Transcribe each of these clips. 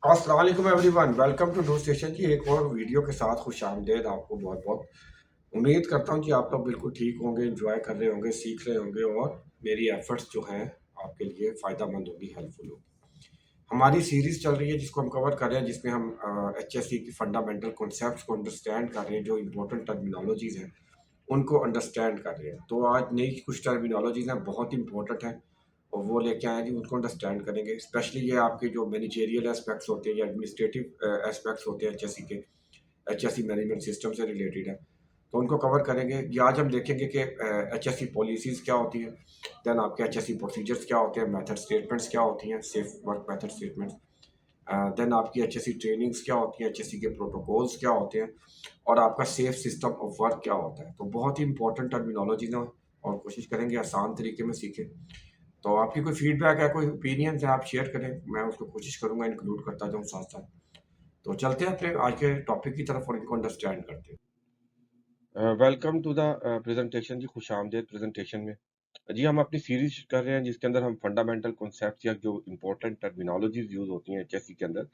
अस्सलाम वालेकुम everyone, welcome to news station जी। एक और वीडियो के साथ खुश आमदेद आपको बहुत बहुत। उम्मीद करता हूँ कि आप लोग बिल्कुल ठीक होंगे, एंजॉय कर रहे होंगे, सीख रहे होंगे और मेरी एफर्ट्स जो हैं आपके लिए फ़ायदा मंद होगी, हेल्पफुल होगी। हमारी सीरीज़ चल रही है जिसको हम कवर कर रहे हैं, जिसमें हम एचएससी की फंडामेंटल कॉन्सेप्ट्स को अंडरस्टैंड कर रहे हैं, जो इंपॉर्टेंट टर्मिनोलॉजीज़ हैं उनको अंडरस्टैंड कर रहे हैं। तो आज नई कुछ टर्मिनोलॉजीज़ हैं, बहुत इंपॉर्टेंट हैं और वो लेके आए हैं जी, उनको अंडरस्टैंड करेंगे। स्पेशली ये आपके जो मैनेजेरियल एस्पेक्ट्स होते हैं या एडमिनिस्ट्रेटिव एस्पेक्ट्स होते हैं एचएससी के, एचएससी मैनेजमेंट सिस्टम से रिलेटेड है, तो उनको कवर करेंगे। ये आज हम देखेंगे कि एचएससी पॉलिसीज़ क्या होती है, देन आपके एचएससी प्रोसीजर्स क्या होते हैं, मेथड स्टेटमेंट्स क्या होती हैं, safe work method statements, then आपकी एचएससी ट्रेनिंग्स क्या होती हैं, एचएससी के प्रोटोकॉल्स क्या होते हैं और आपका सेफ सिस्टम ऑफ वर्क क्या होता है। तो बहुत ही इंपॉर्टेंट टर्मिनोलॉजीज हैं और कोशिश करेंगे आसान तरीके में सीखें। तो आपकी कोई फीडबैक है, कोई ओपिनियन है, आप शेयर करें, मैं उसको कोशिश करूंगा इंक्लूड करता जाऊँ साथ साथ। तो चलते हैं अपने आज के टॉपिक की तरफ और इनको अंडरस्टैंड करते हैं। वेलकम टू द प्रेजेंटेशन जी, खुश आमदेद प्रेजेंटेशन में। जी, हम अपनी सीरीज कर रहे हैं जिसके अंदर हम फंडामेंटल कॉन्सेप्ट्स या जो इंपॉर्टेंट टर्मिनोलॉजीज यूज होती हैं एचएससी के अंदर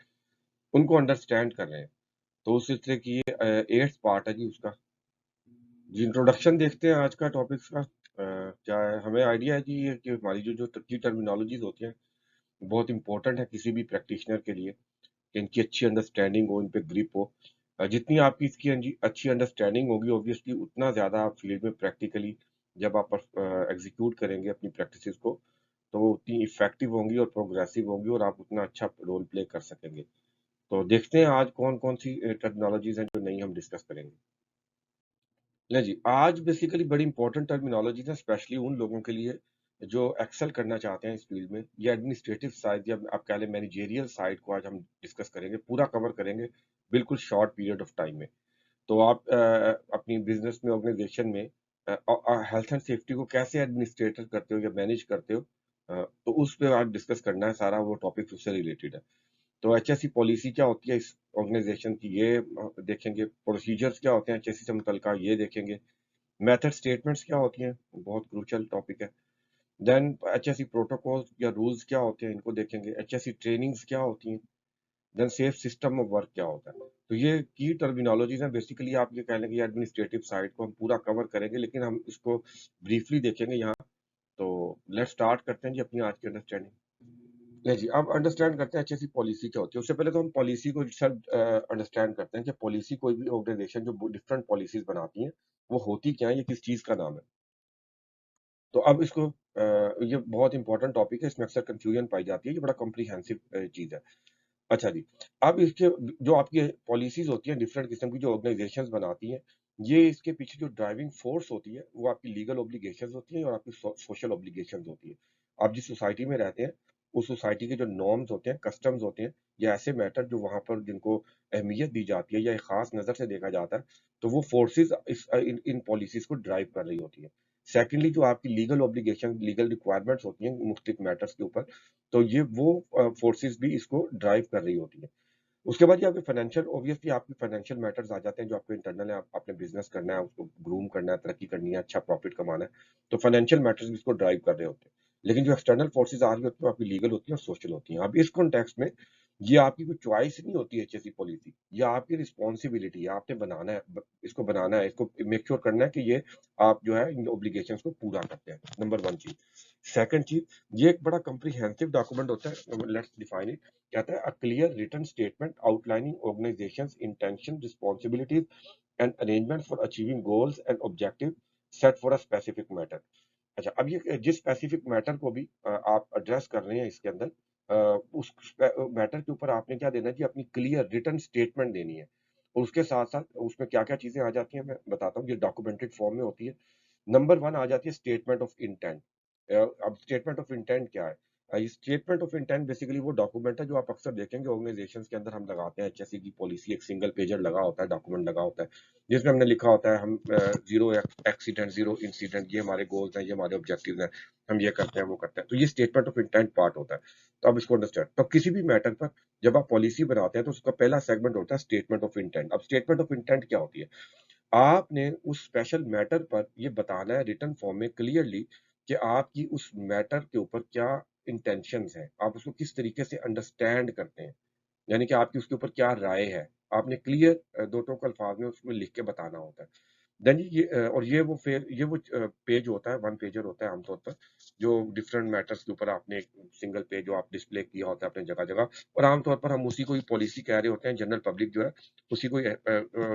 उनको अंडरस्टैंड कर रहे हैं। तो उस सिलसिले की ये 8th पार्ट है जी उसका। जी, इंट्रोडक्शन देखते हैं आज का टॉपिक्स का। क्या है, हमें आइडिया है जी ये कि हमारी जो जो की टर्मिनोलॉजीज होती हैं बहुत इंपॉर्टेंट है किसी भी प्रैक्टिशनर के लिए कि इनकी अच्छी अंडरस्टैंडिंग हो, इन पे ग्रिप हो। जितनी आपकी इसकी अच्छी अंडरस्टैंडिंग होगी ऑब्वियसली उतना ज़्यादा आप फील्ड में प्रैक्टिकली जब आप एग्जीक्यूट करेंगे अपनी प्रैक्टिसेस को तो वो उतनी इफेक्टिव होंगी और प्रोग्रेसिव होंगी और आप उतना अच्छा रोल प्ले कर सकेंगे। तो देखते हैं आज कौन-कौन सी टेक्नोलॉजीज़ हैं जो नई हम डिस्कस करेंगे। ले जी, आज बेसिकली बड़ी इंपॉर्टेंट टर्मिनोलॉजीज़ हैं स्पेशली उन लोगों के लिए जो एक्सेल करना चाहते हैं इस फील्ड में या एडमिनिस्ट्रेटिव साइड या आप कह लें मैनेजेरियल साइड को आज हम डिस्कस करेंगे, पूरा कवर करेंगे, बिल्कुल शॉर्ट पीरियड ऑफ टाइम में। तो आप अपनी बिज़नेस में, ऑर्गेनाइज़ेशन में हेल्थ एंड सेफ्टी को कैसे एडमिनिस्ट्रेटर करते हो या मैनेज करते हो तो उस पे आज डिस्कस करना है सारा वो टॉपिक उससे रिलेटेड है। तो एचएससी पॉलिसी क्या होती है इस ऑर्गेनाइज़ेशन की ये देखेंगे, प्रोसीजर्स क्या होते हैं एचएससी से मुतल्लिका ये देखेंगे, मेथड स्टेटमेंट्स क्या होती हैं, बहुत क्रूशियल टॉपिक है। देन एचएससी प्रोटोकॉल्स या रूल्स क्या होते हैं इनको देखेंगे, एचएससी ट्रेनिंग्स क्या होती हैं, then safe system of work क्या होता है। तो ये की टर्मिनोलॉजीज हैं बेसिकली आप ये कह लेंगे एडमिनिस्ट्रेटिव साइड को हम पूरा कवर करेंगे लेकिन हम इसको ब्रीफली देखेंगे यहाँ। तो लेट्स स्टार्ट करते हैं जी अपनी आज की अंडरस्टैंडिंग। नहीं जी, अब अंडरस्टैंड करते हैं एचएससी पॉलिसी क्या होती है। उससे पहले तो हम पॉलिसी को सब अंडरस्टैंड करते हैं कि पॉलिसी कोई भी ऑर्गेनाइजेशन जो डिफरेंट पॉलिसीज बनाती है वो होती क्या है, ये किस चीज का नाम है। तो अब इसको ये बहुत इंपॉर्टेंट टॉपिक है, इसमें अक्सर कंफ्यूजन पाई जाती है, ये बड़ा कॉम्प्रिहेंसिव चीज है। अच्छा जी, अब इसके जो आपकी पॉलिसीज़ होती हैं डिफरेंट किस्म की जो ऑर्गेनाइज़ेशंस बनाती हैं, ये इसके पीछे जो ड्राइविंग फोर्स होती है, वो आपकी लीगल ऑब्लिगेशंस होती हैं और आपकी सोशल ऑब्लिगेशंस होती है। आप जिस सोसाइटी में रहते हैं, उस सोसाइटी के जो नॉर्म्स होते हैं, कस्टम्स होते हैं, या ऐसे मैटर जो वहाँ पर जिनको अहमियत दी जाती है या एक खास नज़र से देखा जाता है, तो वो फोर्सेस इन इन पॉलिसीज़ को ड्राइव कर रही होती है। सेकेंडली जो आपकी लीगल ऑब्लिगेशन, लीगल रिक्वायरमेंट्स होती हैं मुख्तलिफ मैटर्स के ऊपर, तो ये वो फोर्सेस भी इसको ड्राइव कर रही होती है। उसके बाद ये आपके फाइनेंशियल, ऑब्वियसली आपके फाइनेंशियल मैटर्स आ जाते हैं जो आपको इंटरनल है, आपने बिजनेस करना है, उसको ग्रूम करना है, तरक्की करनी है, अच्छा प्रॉफिट कमाना है, तो फाइनेंशियल मैटर्स भी इसको ड्राइव कर रहे होते हैं। लेकिन जो एक्सटर्नल फोर्सेज आ रही होती है वो आपकी लीगल होती है और सोशल होती हैं। अब इस कॉन्टेक्स्ट में ये आपकी कोई चॉइस नहीं होती है एचएससी पॉलिसी, या आपकी रिस्पॉन्सिबिलिटी है, आपने बनाना है, इसको बनाना है, इसको मेक श्योर करना है कि ये आप जो है इन ऑब्लिगेशंस को पूरा करते हैं। नंबर वन चीज। सेकंड चीज, ये एक बड़ा कंप्रीहेंसिव डॉक्यूमेंट होता है, लेट्स डिफाइन इट। कहता है a clear written statement outlining organisation's intention, responsibilities and arrangement for achieving goals and objective set for a specific matter. अच्छा, अब ये जिस स्पेसिफिक मैटर को भी आप एड्रेस कर रहे हैं इसके अंदर, अ, उस मैटर के ऊपर आपने क्या देना है कि अपनी क्लियर रिटन स्टेटमेंट देनी है। और उसके साथ साथ उसमें क्या क्या चीजें आ जाती हैं मैं बताता हूँ, ये डॉक्यूमेंटेड फॉर्म में होती है। नंबर वन आ जाती है स्टेटमेंट ऑफ इंटेंट। अब स्टेटमेंट ऑफ इंटेंट क्या है? स्टेटमेंट ऑफ इंटेंट बेसिकली वो डॉक्यूमेंट है जो आप अक्सर देखेंगे ऑर्गेनाइजेशंस के अंदर हम लगाते हैं। एचएससी की पॉलिसी एक सिंगल पेजर लगा होता है, डॉक्यूमेंट लगा होता है, जिसमें हमने लिखा होता है हम जीरो एक्सीडेंट, जीरो इंसिडेंट, ये हमारे गोल्स हैं, ये हमारे ऑब्जेक्टिव्स हैं, हम ये करते हैं वो करते हैं। तो ये स्टेटमेंट ऑफ इंटेंट पार्ट होता है। तो अब इसको अंडरस्टैंड, तो किसी भी मैटर पर जब आप पॉलिसी बनाते हैं तो उसका पहला सेगमेंट होता है स्टेटमेंट ऑफ इंटेंट। अब स्टेटमेंट ऑफ इंटेंट क्या होती है? आपने उस स्पेशल मैटर पर ये बताना है रिटन फॉर्म में क्लियरली कि आपकी उस मैटर के ऊपर क्या इंटेंशंस हैं, आप उसको किस तरीके से अंडरस्टैंड करते हैं। यानी कि आपकी उसके ऊपर क्या राय है। आपने क्लियर 2 टोक अल्फाज में उसमें लिख के बताना होता है। देन ये और ये वो पेज होता है, वन पेजर होता है आमतौर पर, जो डिफरेंट मैटर्स के ऊपर आपने एक सिंगल पेज जो आप डिस्प्ले किया होता है अपने जगह-जगह, और आमतौर पर हम उसी को ही पॉलिसी कह रहे होते हैं, जनरल पब्लिक जो है, उसी को ही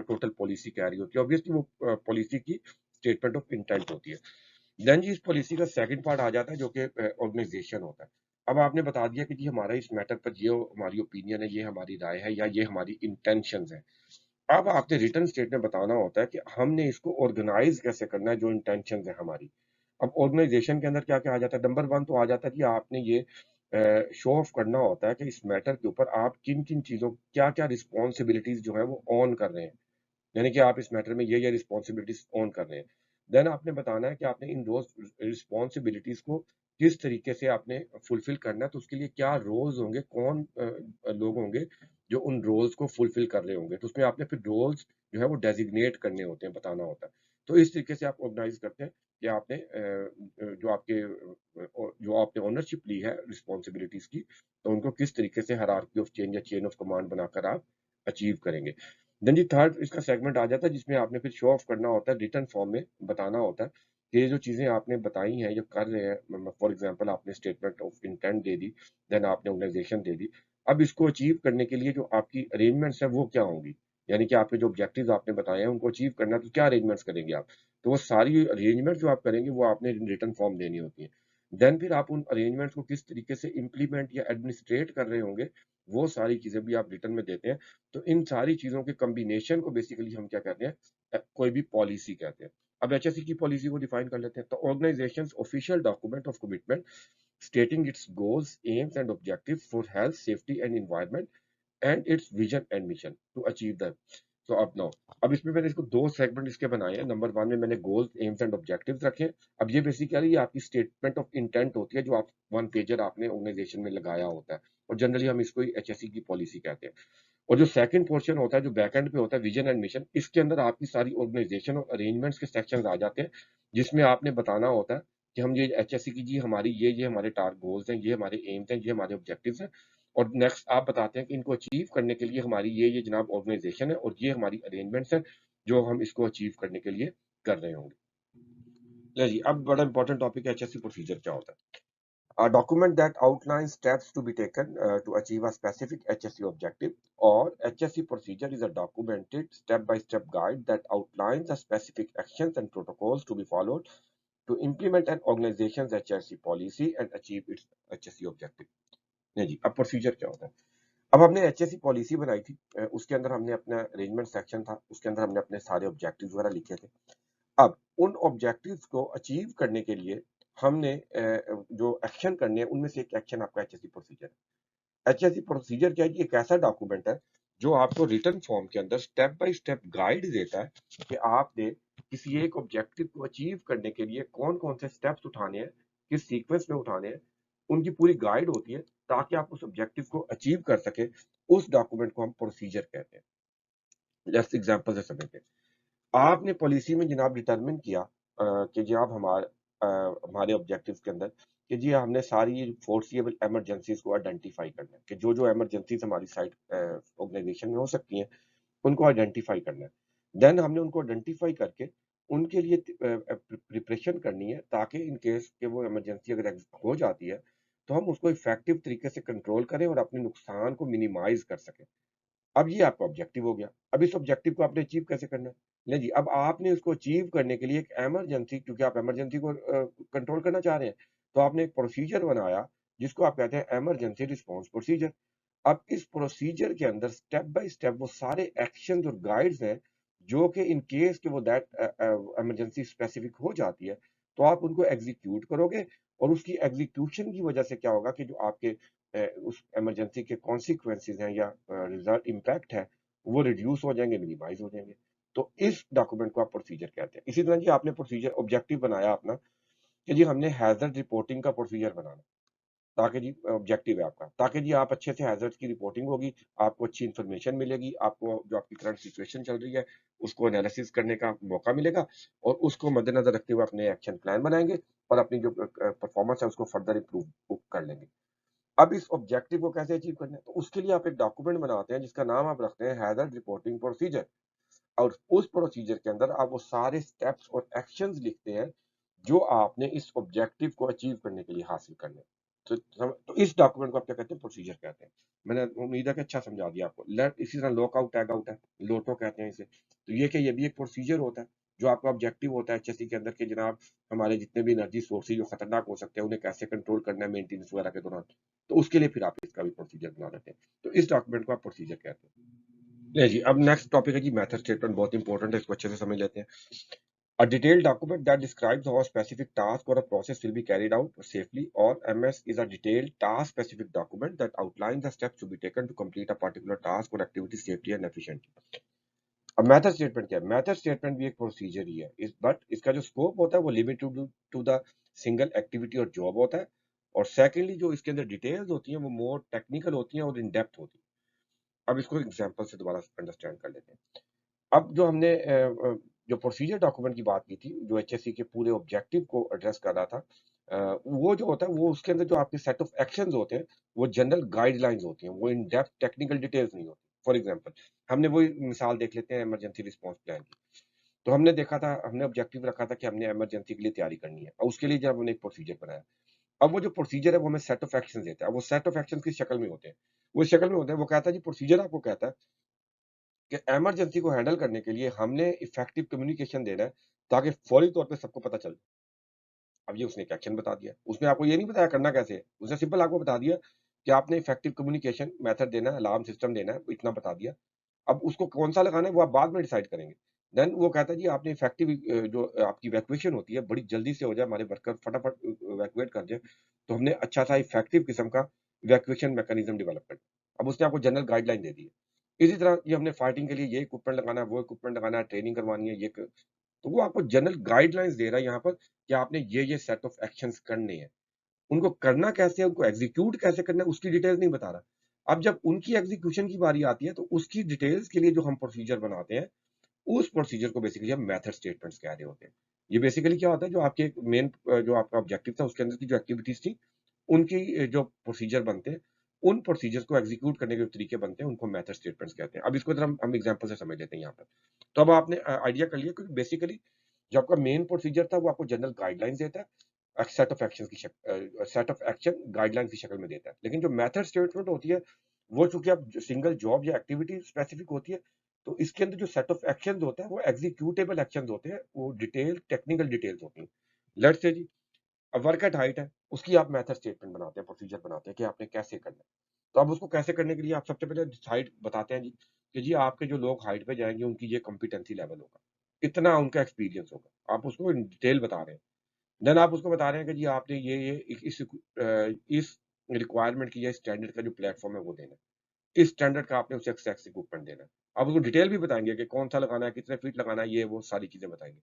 टोटल पॉलिसी कह रही होती है। ऑब्वियसली वो पॉलिसी की स्टेटमेंट ऑफ इंटेंट होती है। देन जी इस पॉलिसी का सेकंड पार्ट आ जाता है जो कि ऑर्गेनाइजेशन होता है। अब आपने बता दिया कि जी हमारा इस मैटर पर ये हमारी ओपिनियन है, ये हमारी राय है या ये हमारी इंटेंशंस है। अब आपने रिटन स्टेट में बताना होता है कि हमने इसको ऑर्गेनाइज कैसे करना है, जो इंटेंशंस है हमारी। अब ऑर्गेनाइजेशन के अंदर क्या-क्या आ जाता है, नंबर 1 तो आ जाता है कि आपने ये शो ऑफ करना होता है कि इस मैटर के ऊपर आप किन-किन चीज़ों क्या-क्या रिस्पॉन्सिबिलिटीज़ जो है वो ऑन कर रहे हैं। यानी कि आप इस मैटर में ये रिस्पॉन्सिबिलिटीज ऑन कर रहे हैं। देन आपने बताना है कि आपने इन रोज रिस्पॉन्सिबिलिटीज को किस तरीके से आपने फुलफिल करना है, तो उसके लिए क्या रोल्स होंगे, कौन लोग होंगे जो उन रोल्स को फुलफिल कर रहे होंगे, तो उसमें आपने फिर रोल्स जो है वो डेजिग्नेट करने होते हैं, बताना होता है। तो इस तरीके से आप ऑर्गेनाइज करते हैं कि आपने जो आपने ओनरशिप ली है रिस्पॉन्सिबिलिटीज की, तो उनको किस तरीके से हायरार्की ऑफ चेंज या चेन ऑफ कमांड बनाकर आप अचीव करेंगे। देन जी थर्ड इसका सेगमेंट आ जाता है जिसमें आपने फिर शो ऑफ करना होता है, रिटन फॉर्म में बताना होता है कि ये जो चीज़ें आपने बताई हैं, जो कर रहे हैं, फॉर एग्जांपल आपने स्टेटमेंट ऑफ इंटेंट दे दी, देन आपने ऑर्गेनाइजेशन दे दी। अब इसको अचीव करने के लिए जो आपकी अरेंजमेंट्स हैं वो क्या होंगी? यानी कि आपके जो ऑब्जेक्टिव्स आपने बताए हैं उनको अचीव करना है तो क्या अरेंजमेंट्स करेंगे आप? तो वो सारी अरेंजमेंट जो आप करेंगे वो आपने रिटन फॉर्म देनी होती है। देन फिर आप उन अरेंजमेंट्स को किस तरीके से इम्प्लीमेंट या एडमिनिस्ट्रेट कर रहे होंगे, वो सारी चीज़ें भी आप रिटन में देते हैं। तो इन सारी चीज़ों के कॉम्बिनेशन को बेसिकली हम क्या कहते हैं, कोई भी पॉलिसी कहते हैं। अब एचएससी की पॉलिसी को डिफाइन कर लेते हैं। तो organisations official document of commitment stating its goals, aims and objectives for health, safety and environment and its vision and mission to achieve that. So अब नाउ, अब इसमें मैंने इसको 2 सेगमेंट इसके बनाए हैं। नंबर 1 में मैंने गोल्स, एम्स एंड ऑब्जेक्टिव्स रखे हैं। अब ये बेसिकली आपकी स्टेटमेंट ऑफ इंटेंट होती है जो आप वन पेजर आपने ऑर्गेनाइजेशन में लगाया होता है, और जनरली हम इसको ही एचएससी की पॉलिसी कहते हैं। और जो सेकंड पोर्शन होता है, जो बैक एंड पे होता है, विजन एंड मिशन, इसके अंदर आपकी सारी ऑर्गेनाइजेशन और अरेंजमेंट्स के सेक्शंस आ जाते हैं, जिसमें आपने बताना होता है कि हम ये एचएससी की जी हमारी ये हमारे टारगेट गोल्स हैं, ये हमारे एम्स हैं, ये हमारे ऑब्जेक्टिव्स हैं, और नेक्स्ट आप बताते हैं कि इनको अचीव करने के लिए हमारी ये जनाब ऑर्गेनाइजेशन है और ये हमारी अरेंजमेंट्स हैं, जो हम इसको अचीव करने के लिए कर रहे होंगे। ले जी, अब बड़ा इंपॉर्टेंट टॉपिक है एचएससी प्रोसीजर क्या होता है। A document that outlines steps to be taken to achieve a specific HSC objective, or HSC procedure is a documented step-by-step guide that outlines the specific actions and protocols to be followed to implement an organization's HSC policy and achieve its HSC objective. नहीं जी, अब procedure क्या होता है? अब हमने HSC policy बनाई थी, उसके अंदर हमने अपना अरेंजमेंट सेक्शन था, उसके अंदर हमने अपने सारे ऑब्जेक्टिव्स वगैरह लिखे थे। अब उन ऑब्जेक्टिव्स को अचीव करने के लिए हमने जो एक्शन करने हैं उनमें से एक एक्शन आपका एचएससी प्रोसीजर है। एचएससी प्रोसीजर क्या है कि एक ऐसा डॉक्यूमेंट है जो आपको रिटन फॉर्म के अंदर स्टेप बाय स्टेप गाइड देता है कि आपने किसी एक ऑब्जेक्टिव को अचीव करने के लिए कौन कौन से स्टेप्स उठाने हैं, किस सीक्वेंस में उठाने हैं, उनकी पूरी गाइड होती है ताकि आप उस ऑब्जेक्टिव को अचीव कर सके। उस डॉक्यूमेंट को हम प्रोसीजर कहते हैं। लेट्स एग्जांपल से समझते हैं। आपने पॉलिसी में जनाब डिटरमिन किया कि जी आप हमारे ऑब्जेक्टिव्स के अंदर कि जी हमने सारी फोर्सिएबल इमरजेंसीज को आइडेंटिफाई करना है कि जो इमरजेंसीज हमारी साइड ऑर्गेनाइजेशन में हो सकती हैं उनको आइडेंटिफाई करना है। देन हमने उनको आइडेंटिफाई करके उनके लिए प्रिपरेशन करनी है ताकि इन केस कि वो इमरजेंसी अगर हो जाती है तो हम उसको इफेक्टिव तरीके से कंट्रोल करें और अपने नुकसान को मिनिमाइज कर सकें। अब ये आपका ऑब्जेक्टिव हो गया। अब इस ऑब्जेक्टिव को आपने अचीव कैसे करना है? ले जी, अब आपने उसको अचीव करने के लिए एक इमरजेंसी, क्योंकि आप इमरजेंसी को कंट्रोल करना चाह रहे हैं, तो आपने एक प्रोसीजर बनाया जिसको आप कहते हैं इमरजेंसी रिस्पांस प्रोसीजर। अब इस प्रोसीजर के अंदर स्टेप बाय स्टेप वो सारे एक्शंस और गाइड्स हैं जो कि इन केस कि वो दैट इमरजेंसी स्पेसिफिक हो जाती है, तो आप उनको एग्जीक्यूट करोगे और उसकी एग्जीक्यूशन की वजह से क्या होगा कि जो आपके उस इमरजेंसी के कॉन्सिक्वेंसेस हैं या रिजल्ट इम्पैक्ट है, वो रिड्यूस हो जाएँगे, मिनिमाइज़ हो जाएँगे। तो इस डॉक्यूमेंट को आप प्रोसीजर कहते हैं। इसी तरह जी आपने प्रोसीजर ऑब्जेक्टिव बनाया अपना कि जी हमने हैज़ार्ड रिपोर्टिंग का प्रोसीजर बनाना, ताकि जी ऑब्जेक्टिव है आपका, ताकि जी आप अच्छे से हैज़ार्ड्स की रिपोर्टिंग होगी, आपको अच्छी इन्फॉर्मेशन मिलेगी, आपको जो आपकी करंट सिचुएशन चल रही है, उसको एनालिसिस करने का मौका मिलेगा और उसको मद्देनज़र रखते हुए अपने एक्शन प्लान बनाएँगे और अपनी जो परफॉर्मेंस है उसको फर्दर इम्प्रूव कर लेंगे। अब इस ऑब्जेक्टिव को कैसे अचीव करना है, तो उसके लिए आप एक डॉक्यूमेंट बनाते हैं जिसका नाम आप रखते हैं हैजर्ड रिपोर्टिंग प्रोसीजर। और उस प्रोसीजर के अंदर आप वो सारे स्टेप्स और एक्शंस लिखते हैं जो आपने इस ऑब्जेक्टिव को अचीव करने के लिए हासिल करने हैं। तो इस डॉक्यूमेंट को आप क्या कहते हैं, प्रोसीजर कहते हैं। मैंने उम्मीद है कि अच्छा समझा दिया आपको। लेट इसी तरह लॉक आउट टैग आउट है, लोटो कहते हैं इसे। तो ये क्या, ये भी एक प्रोसीजर होता है जो आपका ऑब्जेक्टिव होता है एचएससी के अंदर कि जनाब हमारे जितने भी एनर्जी सोर्सेज जो खतरनाक हो सकते हैं उन्हें कैसे कंट्रोल करना है मेंटेनेंस वगैरह के दौरान। तो उसके लिए फिर आप इसका भी प्रोसीजर बना देते हैं। तो इस डॉक्यूमेंट को आप प्रोसीजर कहते हैं। नहीं जी, अब नेक्स्ट टॉपिक है जी मेथड स्टेटमेंट, बहुत इंपॉर्टेंट है, इसको अच्छे से समझ लेते हैं। A detailed document that describes how a specific task or a process will be carried out safely, or MS, is a detailed task-specific document that outlines the steps to be taken to complete a particular task or activity safely and efficiently. अब method statement क्या है? Method statement भी एक procedure ही है, इस but इसका जो scope होता है वो limited to the single activity और जॉब होता है। और सेकेंडली जो इसके अंदर डिटेल्स होती हैं वो मोर टेक्निकल होती हैं और इन डेप्थ होती हैं। अब इसको एग्जांपल से दोबारा अंडरस्टैंड कर लेते हैं। अब जो हमने जो प्रोसीजर डॉक्यूमेंट की बात की थी, जो एचएससी के पूरे ऑब्जेक्टिव को एड्रेस कर रहा था, वो जो होता है वो उसके अंदर जो आपके सेट ऑफ एक्शंस होते हैं वो जनरल गाइडलाइंस होती हैं, वो इन डेप्थ टेक्निकल डिटेल्स नहीं होती। फॉर एग्जांपल हमने वही मिसाल देख लेते हैं इमरजेंसी रिस्पांस प्लान की। तो हमने देखा था, हमने ऑब्जेक्टिव रखा था कि हमने इमरजेंसी के लिए तैयारी करनी है और उसके लिए जब हमने एक प्रोसीजर बनाया। अब वो जो प्रोसीजर है वो हमें सेट ऑफ एक्शन देता है। वो सेट ऑफ एक्शन किस शक्ल में होते हैं, वो इस शक्ल में होते हैं, वो कहता है जी प्रोसीजर आपको कहता है कि इमरजेंसी को हैंडल करने के लिए हमने इफेक्टिव कम्युनिकेशन देना है ताकि फौरी तौर पे सबको पता चले। अब ये उसने एक एक्शन बता दिया, उसने आपको ये नहीं बताया करना कैसे है, उसने सिंपल आपको बता दिया कि आपने इफेक्टिव कम्युनिकेशन मेथड देना है, अलार्म सिस्टम देना है, इतना बता दिया। अब उसको कौन सा लगाना है वो आप बाद में डिसाइड करेंगे। देन वो कहता है जी आपने इफेक्टिव जो आपकी इवैक्यूएशन होती है बड़ी जल्दी से हो जाए, हमारे वर्कर फटाफट इवैक्यूएट कर जाए, तो हमने अच्छा सा इफेक्टिव किस्म का इवैक्यूएशन मैकेनिज्म डेवलप करना है। अब उसने आपको जनरल गाइडलाइन दे दी है। इसी तरह ये हमने फाइटिंग के लिए ये इक्विपमेंट लगाना है, वो इक्विपमेंट लगाना है, ट्रेनिंग करवानी है, तो वो आपको जनरल गाइडलाइंस दे रहा है यहाँ पर कि आपने ये सेट ऑफ एक्शंस करने हैं। उनको करना कैसे है, उनको एग्जीक्यूट कैसे करना है, उसकी डिटेल्स नहीं बता रहा। अब जब उनकी एग्जीक्यूशन की बारी आती है तो उसकी डिटेल्स के लिए जो हम प्रोसीजर बनाते हैं, उस प्रोसीजर को बेसिकली हम मेथड स्टेटमेंट्स कह रहे होते हैं। ये बेसिकली क्या होता है, जो आपके मेन जो आपका ऑब्जेक्टिव था उसके अंदर की जो एक्टिविटीज थी उनकी जो प्रोसीजर बनते हैं, उन प्रोसीजर्स को एग्जीक्यूट करने के जो तरीके बनते हैं उनको मेथड स्टेटमेंट्स कहते हैं। अब इसको हम एग्जांपल से समझ लेते हैं यहाँ पर। तो अब आपने आइडिया कर लिया कि बेसिकली जो आपका मेन प्रोसीजर था वो आपको जनरल गाइडलाइंस देता है, सेट ऑफ एक्शन की सेट ऑफ एक्शन गाइडलाइंस की शक्ल में देता है। लेकिन जो मेथड स्टेटमेंट होती है वो चूंकि आप सिंगल जॉब या एक्टिविटी स्पेसिफिक होती है, तो इसके अंदर जो सेट ऑफ एक्शंस होता है वो एग्जीक्यूटेबल एक्शंस होते हैं, वो डिटेल टेक्निकल डिटेल्स होती हैं। लेट्स से जी अब वर्क एट हाइट है, उसकी आप मेथड स्टेटमेंट बनाते हैं, प्रोसीजर बनाते हैं कि आपने कैसे करना है। तो अब उसको कैसे करने के लिए आप सबसे पहले डिसाइड बताते हैं जी कि जी आपके जो लोग हाइट पे जाएंगे उनकी ये कॉम्पिटेंसी लेवल होगा, इतना उनका एक्सपीरियंस होगा, आप उसको इन डिटेल बता रहे हैं। देन आप उसको बता रहे हैं कि जी आपने ये इस रिक्वायरमेंट की या स्टैंडर्ड का जो प्लेटफॉर्म है वो देना है, इस स्टैंडर्ड का आपने उसे एक्सेस इक्विपमेंट देना है। आप उसको डिटेल भी बताएंगे कि कौन सा लगाना है, कितने फीट लगाना है, ये वो सारी चीजें बताएंगे।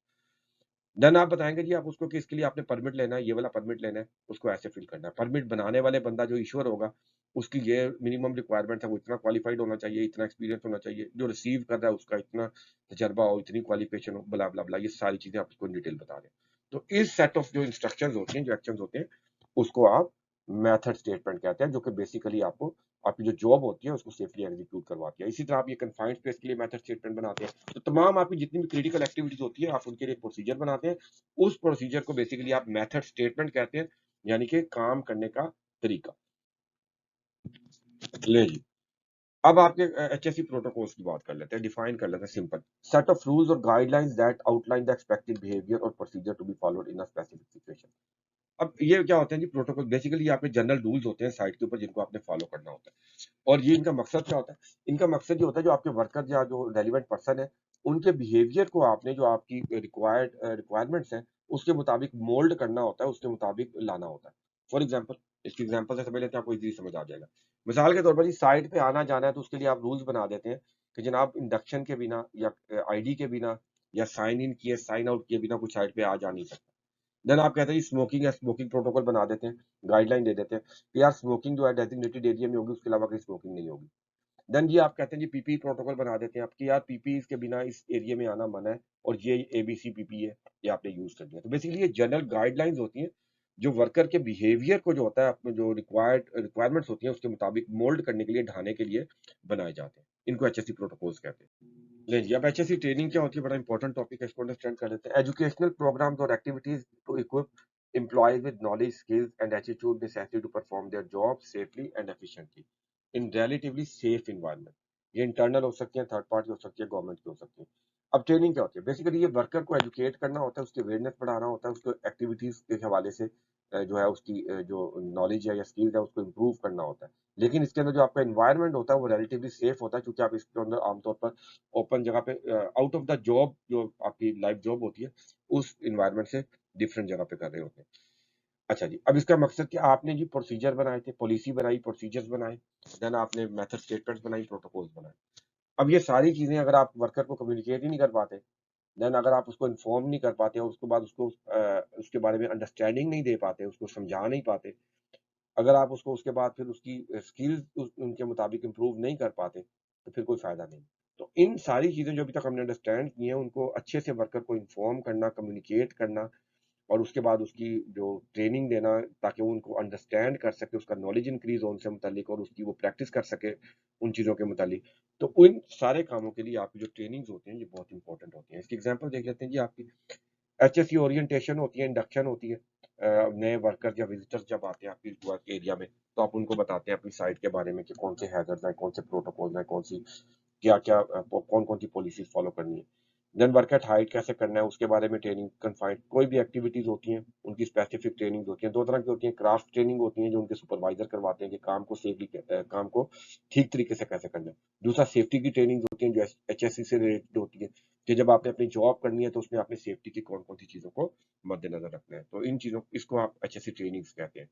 देन आप बताएँगे जी आप उसको कि इसके लिए आपने परमिट लेना है, ये वाला परमिट लेना है, उसको ऐसे फिल करना है। परमिट बनाने वाले बंदा जो इश्यूअर होगा, उसकी ये मिनिमम रिक्वायरमेंट है, वो इतना क्वालिफाइड होना चाहिए, इतना एक्सपीरियंस होना चाहिए। जो रिसीव कर रहा है उसका इतना तजर्बा हो, इतनी क्वालिफिकेशन हो, ब्ला, ब्ला, ब्ला, ये सारी चीज़ें आप उसको इन डिटेल बता दें। तो इस सेट ऑफ जो इंस्ट्रक्शंस होते हैं, जो एक्शंस होते हैं, उसको आप मेथड स्टेटमेंट कहते हैं, जो कि बेसिकली आपको आपकी जो जॉब होती है उसको सेफली एग्जीक्यूट करवाती है। इसी तरह आप ये कन्फाइंड स्पेस के लिए मेथड स्टेटमेंट बनाते हैं। तो तमाम आपकी जितनी भी क्रिटिकल एक्टिविटीज होती है आप उनके लिए प्रोसीजर बनाते हैं। उस प्रोसीजर को बेसिकली आप मेथड स्टेटमेंट कहते हैं, यानी कि काम करने का तरीका। ले जी, अब आपके एचएससी प्रोटोकॉल्स की बात कर लेते हैं, डिफाइन कर लेते हैं सिंपल सेट ऑफ रूल्स और guidelines that outline the expected behaviour और procedure to be followed in a specific situation. अब ये क्या होते हैं जी, प्रोटोकॉल बेसिकली आपके जनरल रूल्स होते हैं साइट के ऊपर जिनको आपने फॉलो करना होता है। और ये इनका मकसद क्या होता है? इनका मकसद ये होता है जो आपके वर्कर या जो रेलेवेंट पर्सन है, उनके बिहेवियर को आपने जो आपकी रिक्वायरमेंट्स हैं, उसके मुताबिक मोल्ड करना होता है, उसके मुताबिक लाना होता है। फॉर एग्जांपल इसकी एग्जांपल से समझ लेते हैं, आपको इजीली समझ आ जाएगा। मिसाल के तौर पर जी साइट पे आना-जाना है तो उसके लिए आप रूल्स बना देते हैं कि जनाब इंडक्शन के बिना या आईडी के बिना या साइन इन किए, साइन आउट किए बिना कोई साइट पे आ जा नहीं सकता। देन आप कहते हैं जी स्मोकिंग है, स्मोकिंग प्रोटोकॉल बना देते हैं, गाइडलाइन दे देते हैं कि यार स्मोकिंग जो है डेजिग्नेटेड एरिया में होगी, उसके अलावा कहीं स्मोकिंग नहीं होगी। देन जी आप कहते हैं जी पीपी प्रोटोकॉल बना देते हैं आपकी, यार पीपी के बिना इस एरिया में आना मना है और ये एबीसी पीपी है, ये आपने यूज कर दिया। तो बेसिकली ये जनरल गाइडलाइंस होती हैं जो वर्कर के बिहेवियर को जो होता है अपने जो रिक्वायरमेंट्स होती हैं उसके मुताबिक मोल्ड करने के लिए, ढाने के लिए बनाए जाते हैं। इनको एचएससी प्रोटोकॉल्स कहते हैं। नहीं जी, अब एचएससी ट्रेनिंग क्या होती है, बड़ा इंपॉर्टेंट टॉपिक है, इसको अंडरस्टैंड कर लेते हैं। एजुकेशनल प्रोग्राम्स और activities to equip employees with knowledge, skills and attitude necessary to perform their job safely and efficiently in relatively safe environment. ये इंटरनल हो सकती है, थर्ड पार्टी हो सकती है, गवर्नमेंट की हो सकती है। अब ट्रेनिंग क्या होती है? बेसिकली ये वर्कर को एजुकेट करना होता है, उसकी अवेयरनेस बढ़ाना होता है, उसको एक्टिविटीज के हवाले से जो है उसकी जो नॉलेज है या स्किल्स है उसको इम्प्रूव करना होता है। लेकिन इसके अंदर जो आपका एनवायरनमेंट होता है वो रिलेटिवली सेफ होता है, क्योंकि आप इसके अंदर आमतौर पर ओपन जगह पे आउट ऑफ द जॉब जो आपकी लाइफ जॉब होती है उस एनवायरनमेंट से डिफरेंट जगह पे कर रहे होते हैं। अच्छा जी, अब इसका मकसद क्या? आपने जी प्रोसीजर बनाए थे, पॉलिसी बनाई, प्रोसीजर्स बनाए, देन आपने मेथड स्टेटमेंट्स बनाई, प्रोटोकॉल्स बनाए। अब ये सारी चीजें अगर आप वर्कर को कम्युनिकेट ही नहीं कर पाते, देन अगर आप उसको इन्फॉर्म नहीं कर पाते और उसके बाद उसको उसके बारे में अंडरस्टैंडिंग नहीं दे पाते, उसको समझा नहीं पाते, अगर आप उसको उसके बाद फिर उसकी स्किल्स उनके मुताबिक इम्प्रूव नहीं कर पाते, तो फिर कोई फायदा नहीं। तो इन सारी चीजें जो अभी तक हमने अंडरस्टैंड की हैं उनको अच्छे से वर्कर को इन्फॉर्म करना, कम्युनिकेट करना और उसके बाद उसकी जो ट्रेनिंग देना ताकि वो उनको अंडरस्टैंड कर सके, उसका नॉलेज इंक्रीज हो उनसे मुतालिक और उसकी वो प्रैक्टिस कर सके उन चीज़ों के मुतालिक। तो उन सारे कामों के लिए आपकी जो ट्रेनिंग्स होती हैं ये बहुत इंपॉर्टेंट होती हैं। इसकी एग्जांपल देख लेते हैं जी, आपकी एचएससी ओरिएंटेशन होती है, इंडक्शन होती है। नए वर्कर या विजिटर्स जब आते हैं आपकी वर्क एरिया में, तो आप उनको बताते हैं अपनी साइट के बारे में कि कौन से हैजर्ड्स हैं, कौन से प्रोटोकॉल्स हैं, कौन सी क्या-क्या कौन-कौन सी पॉलिसीज़ फॉलो करनी है। देन वर्क एट हाइट कैसे करना है उसके बारे में ट्रेनिंग, कन्फाइंड कोई भी एक्टिविटीज़ होती हैं, उनकी स्पेसिफिक ट्रेनिंग होती है। 2 तरह की होती हैं, क्राफ्ट ट्रेनिंग होती है जो उनके सुपरवाइज़र करवाते हैं कि काम को सेफली काम को ठीक तरीके से कैसे करना है। दूसरा सेफ्टी की ट्रेनिंग होती है जो एचएससी से रिलेटेड होती है कि जब आपने अपनी जॉब करनी है तो उसमें आपने सेफ्टी की कौन-कौन सी चीज़ों को मद्देनज़र रखना है। तो इन चीज़ों इसको आप एचएससी ट्रेनिंग्स कहते हैं।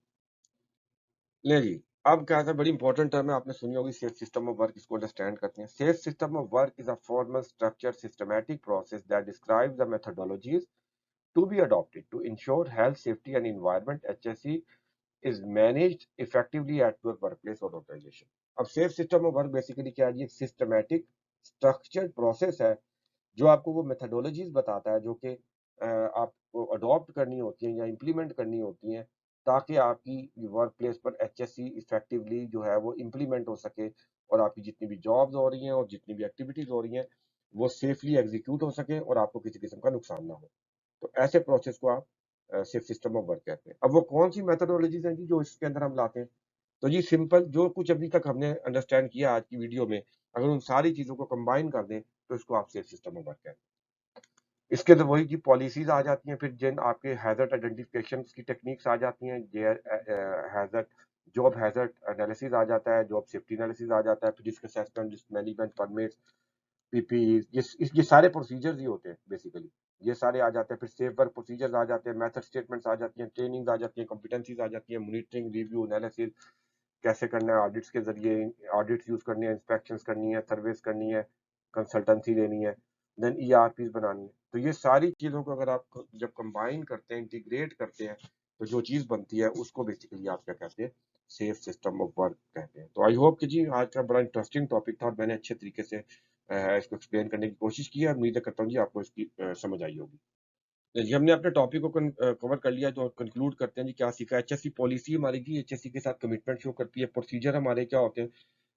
ले जी, अब क्या था, बड़ी इंपॉर्टेंट टर्म है, आपने सुनी होगी सेफ सिस्टम ऑफ वर्क, इसको अंडरस्टैंड करते हैं। Safe system of work is a formal structured systematic process that describes the methodologies to be adopted to ensure health, safety, and environment. HSE is managed effectively at your workplace or organization. अब safe system of work basically क्या है? ये systematic structured process है जो आपको वो methodologies बताता है जो कि आपको अडॉप्ट करनी होती हैं या इम्प्लीमेंट करनी होती हैं ताकि आपकी वर्क प्लेस पर एचएससी इफेक्टिवली जो है वो इम्प्लीमेंट हो सके और आपकी जितनी भी जॉब्स हो रही हैं और जितनी भी एक्टिविटीज हो रही हैं वो सेफली एग्जीक्यूट हो सके और आपको किसी किस्म का नुकसान ना हो। तो ऐसे प्रोसेस को आप सेफ सिस्टम ऑफ वर्क कहते हैं। अब वो कौन सी मेथोडोलॉजीज हैं जी जो इसके अंदर हम लाते हैं? तो जी सिंपल, जो कुछ अभी तक हमने अंडरस्टैंड किया आज की वीडियो में, अगर उन सारी चीजों को कंबाइन कर दें तो इसको आप सेफ सिस्टम ऑफ वर्क कहते हैं। इसके अंदर वही की पॉलिसीज आ जाती हैं, फिर जिन आपके हैजर्ड आइडेंटिफिकेशन की टेक्निक्स आ जाती हैं, हैजर्ड जॉब हैजर्ड एनालिसिस आ जाता है, जॉब सेफ्टी एनालिसिस आ जाता है, फिर risk assessment, risk management, permits, PPE, ये सारे प्रोसीजर्स ही होते हैं बेसिकली। ये सारे आ जाते हैं, फिर सेफ वर्क प्रोसीजर्स आ जाते हैं, मेथड स्टेटमेंट्स आ जाती हैं, ट्रेनिंग्स आ जाती हैं, कॉम्पिटेंसीज आ जाती हैं, मॉनिटरिंग, रिव्यू, एनालिसिस कैसे करना है, ऑडिट्स के जरिए ऑडिट्स यूज करनी है, इंस्पेक्शंस करनी है, सर्विस करनी है, कंसल्टेंसी देनी है, देन ईआरपीस बनानी है। तो ये सारी चीजों को अगर आप जब कंबाइन करते हैं, इंटीग्रेट करते हैं, तो जो चीज बनती है उसको बेसिकली आप क्या कहते हैं? सेफ सिस्टम ऑफ वर्क कहते हैं। तो आई होप कि जी आज का बड़ा इंटरेस्टिंग टॉपिक था और मैंने अच्छे तरीके से इसको एक्सप्लेन करने की कोशिश की है। उम्मीद करता हूँ जी आपको इसकी समझ आई होगी। जी, हमने अपने टॉपिक को कवर कर लिया, तो कंक्लूड करते हैं जी क्या सीखा। एचएससी पॉलिसी हमारी जी एचएससी के साथ कमिटमेंट शो करती है। प्रोसीजर हमारे क्या होते हैं?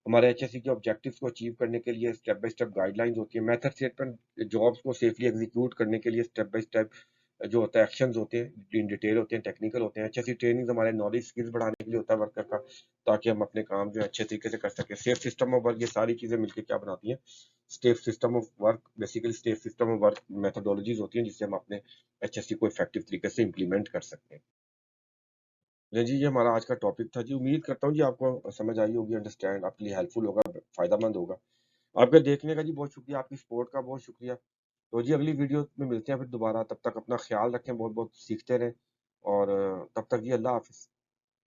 हमारे एचएससी के ऑब्जेक्टिव्स को अचीव करने के लिए स्टेप बाय स्टेप गाइडलाइंस होती है। मेथड स्टेटमेंट जॉब्स को सेफली एग्जीक्यूट करने के लिए स्टेप बाय स्टेप जो होता है एक्शंस होते हैं, इन डिटेल होते हैं, टेक्निकल होते हैं। एचएससी ट्रेनिंग हमारे नॉलेज स्किल्स बढ़ाने के लिए होता है वर्कर का, ताकि हम अपने काम जो है अच्छे तरीके से कर सकें। सेफ सिस्टम ऑफ वर्क, ये सारी चीजें मिलकर क्या बनाती हैं? Safe system of work. Basically safe system of work methodologies होती हैं जिससे हम अपने एचएससी को इफेक्टिव तरीके से इम्प्लीमेंट कर सकते हैं। जी, ये हमारा आज का टॉपिक था जी। उम्मीद करता हूँ जी आपको समझ आई होगी, अंडरस्टैंड आपके लिए हेल्पफुल होगा, फ़ायदेमंद होगा। आपके देखने का जी बहुत शुक्रिया, आपकी सपोर्ट का बहुत शुक्रिया। तो जी अगली वीडियो में मिलते हैं फिर दोबारा, तब तक अपना ख़्याल रखें, बहुत-बहुत सीखते रहें और तब तक जी अल्लाह हाफ़िज़।